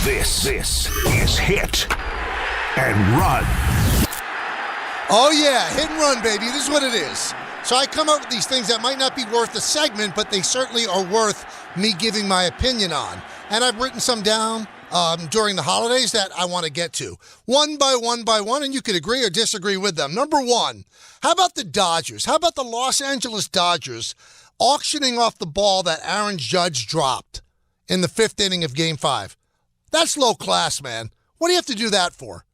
This is Hit and Run. Oh, yeah, hit and run, baby. This is what it is. So I come up with these things that might not be worth a segment, but they certainly are worth me giving my opinion on. And I've written some down during the holidays that I want to get to. One by one, and you could agree or disagree with them. Number one, how about the Dodgers? How about the Los Angeles Dodgers auctioning off the ball that Aaron Judge dropped in the fifth inning of Game 5? That's low class, man. What do you have to do that for?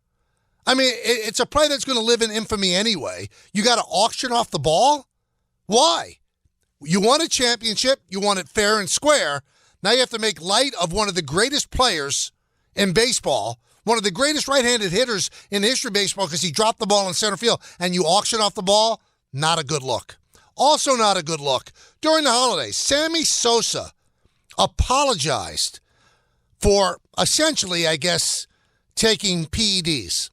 I mean, it's a play that's going to live in infamy anyway. You got to auction off the ball? Why? You won a championship. You want it fair and square. Now you have to make light of one of the greatest players in baseball, one of the greatest right-handed hitters in the history of baseball because he dropped the ball in center field, and you auction off the ball? Not a good look. Also not a good look. During the holidays, Sammy Sosa apologized for essentially, I guess, taking PEDs.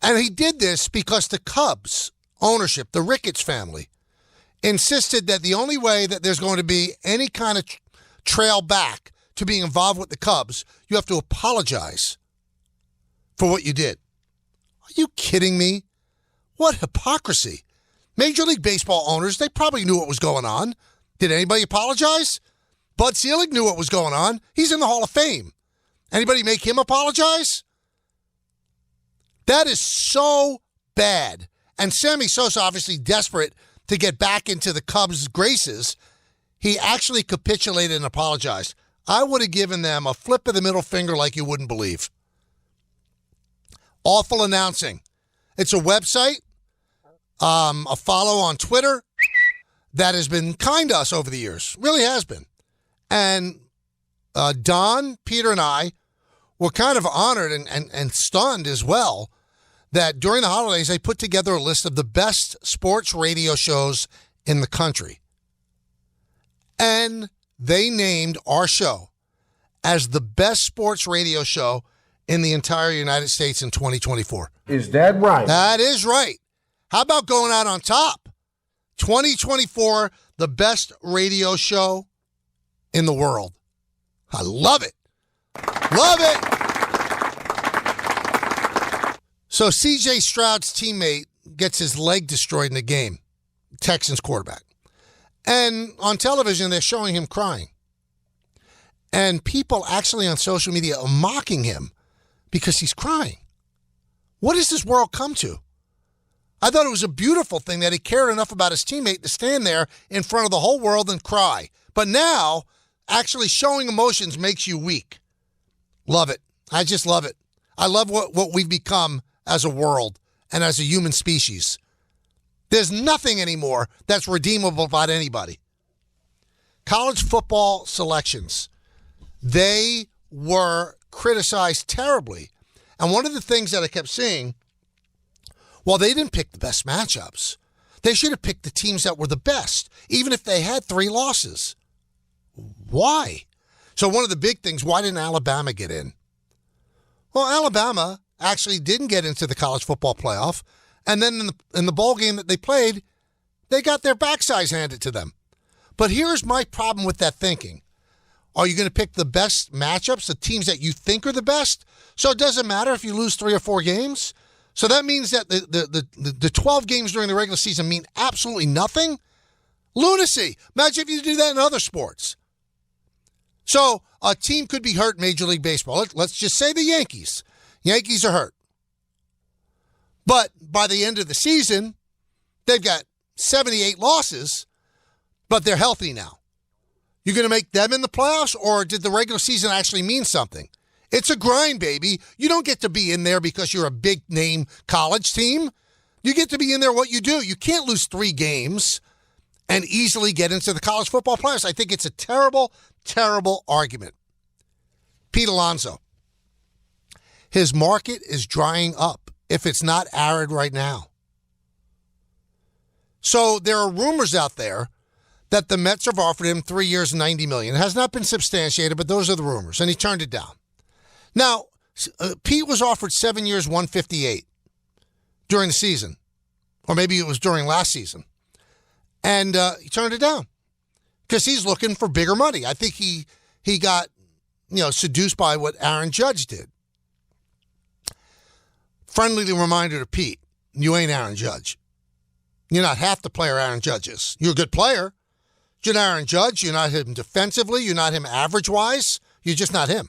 And he did this because the Cubs ownership, the Ricketts family, insisted that the only way that there's going to be any kind of trail back to being involved with the Cubs, you have to apologize for what you did. Are you kidding me? What hypocrisy. Major League Baseball owners, they probably knew what was going on. Did anybody apologize? Bud Selig knew what was going on. He's in the Hall of Fame. Anybody make him apologize? That is so bad. And Sammy Sosa, obviously desperate to get back into the Cubs' graces, he actually capitulated and apologized. I would have given them a flip of the middle finger like you wouldn't believe. Awful announcing. It's a website, a follow on Twitter that has been kind to us over the years. Really has been. And Don, Peter, and I were kind of honored and stunned as well that during the holidays they put together a list of the best sports radio shows in the country. And they named our show as the best sports radio show in the entire United States in 2024. Is that right? That is right. How about going out on top? 2024, the best radio show in the world. I love it. Love it. So C.J. Stroud's teammate gets his leg destroyed in the game, Texans quarterback. And on television, they're showing him crying. And people actually on social media are mocking him because he's crying. What does this world come to? I thought it was a beautiful thing that he cared enough about his teammate to stand there in front of the whole world and cry. But now, actually showing emotions makes you weak. Love it. I just love it. I love what we've become as a world and as a human species. There's nothing anymore that's redeemable about anybody. College football selections, they were criticized terribly. And one of the things that I kept seeing, well, they didn't pick the best matchups. They should have picked the teams that were the best, even if they had 3 losses. Why? So one of the big things, why didn't Alabama get in? Well, Alabama actually didn't get into the college football playoff. And then in the bowl game that they played, they got their backsides handed to them. But here's my problem with that thinking. Are you going to pick the best matchups, the teams that you think are the best? So it doesn't matter if you lose 3 or 4 games? So that means that the 12 games during the regular season mean absolutely nothing? Lunacy. Imagine if you do that in other sports. So a team could be hurt in Major League Baseball. Let's just say the Yankees. Yankees are hurt. But by the end of the season, they've got 78 losses, but they're healthy now. You're going to make them in the playoffs, or did the regular season actually mean something? It's a grind, baby. You don't get to be in there because you're a big-name college team. You get to be in there what you do. You can't lose 3 games and easily get into the college football playoffs. I think it's a terrible, terrible argument. Pete Alonso. His market is drying up if it's not arid right now. So there are rumors out there that the Mets have offered him 3 years, $90 million. It has not been substantiated, but those are the rumors, and he turned it down. Now, Pete was offered 7 years, $158 during the season, or maybe it was during last season, and he turned it down because he's looking for bigger money. I think he got, seduced by what Aaron Judge did. Friendly reminder to Pete, you ain't Aaron Judge. You're not half the player Aaron Judge is. You're a good player. You're not Aaron Judge. You're not him defensively. You're not him average-wise. You're just not him.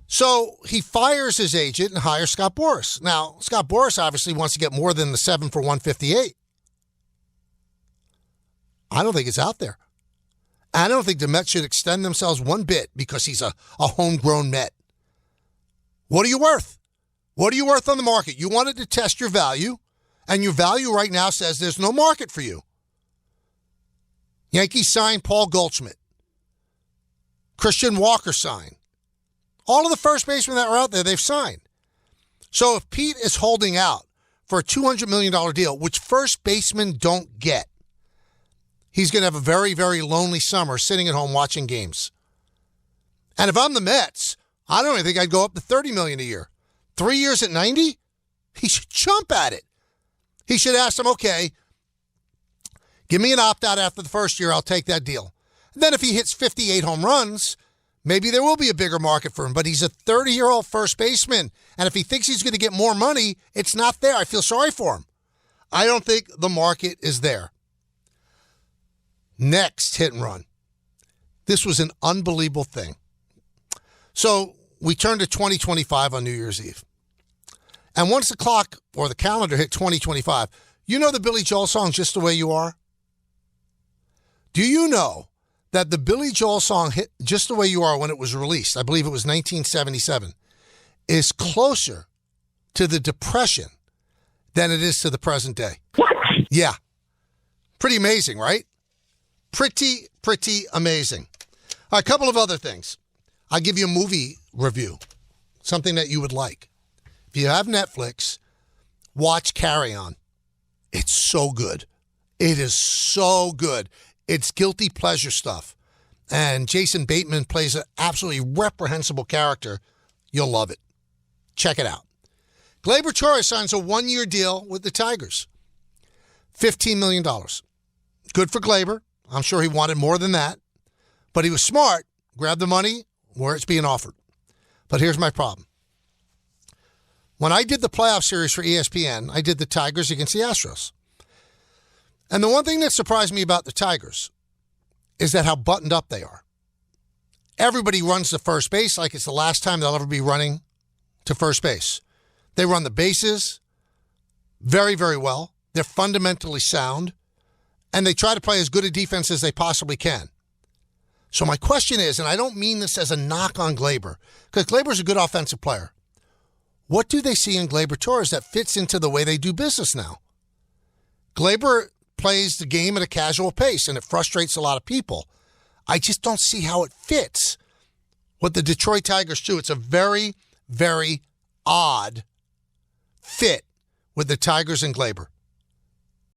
So he fires his agent and hires Scott Boras. Now, Scott Boras obviously wants to get more than the 7 for 158. I don't think it's out there. I don't think the Mets should extend themselves one bit because he's a homegrown Met. What are you worth? What are you worth on the market? You wanted to test your value, and your value right now says there's no market for you. Yankees signed Paul Goldschmidt. Christian Walker signed. All of the first basemen that were out there, they've signed. So if Pete is holding out for a $200 million deal, which first basemen don't get, he's going to have a very, very lonely summer sitting at home watching games. And if I'm the Mets, I don't even think I'd go up to $30 million a year. 3 years at 90? He should jump at it. He should ask them, okay, give me an opt-out after the first year. I'll take that deal. And then if he hits 58 home runs, maybe there will be a bigger market for him. But he's a 30-year-old first baseman. And if he thinks he's going to get more money, it's not there. I feel sorry for him. I don't think the market is there. Next hit and run. This was an unbelievable thing. So we turned to 2025 on New Year's Eve. And once the clock or the calendar hit 2025, you know the Billy Joel song, Just the Way You Are? Do you know that the Billy Joel song, hit Just the Way You Are, when it was released, I believe it was 1977, is closer to the Depression than it is to the present day? Yeah. Pretty amazing, right? Pretty amazing. All right, a couple of other things. I'll give you a movie review, something that you would like. If you have Netflix, watch Carry On. It's so good. It is so good. It's guilty pleasure stuff. And Jason Bateman plays an absolutely reprehensible character. You'll love it. Check it out. Gleyber Torres signs a 1-year deal with the Tigers. $15 million. Good for Gleyber. I'm sure he wanted more than that. But he was smart. Grabbed the money where it's being offered. But here's my problem. When I did the playoff series for ESPN, I did the Tigers against the Astros. And the one thing that surprised me about the Tigers is that how buttoned up they are. Everybody runs to first base like it's the last time they'll ever be running to first base. They run the bases very, very well. They're fundamentally sound. And they try to play as good a defense as they possibly can. So my question is, and I don't mean this as a knock on Gleyber, because Gleyber's a good offensive player. What do they see in Gleyber Torres that fits into the way they do business now? Gleyber plays the game at a casual pace, and it frustrates a lot of people. I just don't see how it fits what the Detroit Tigers do. It's a very, very odd fit with the Tigers and Gleyber.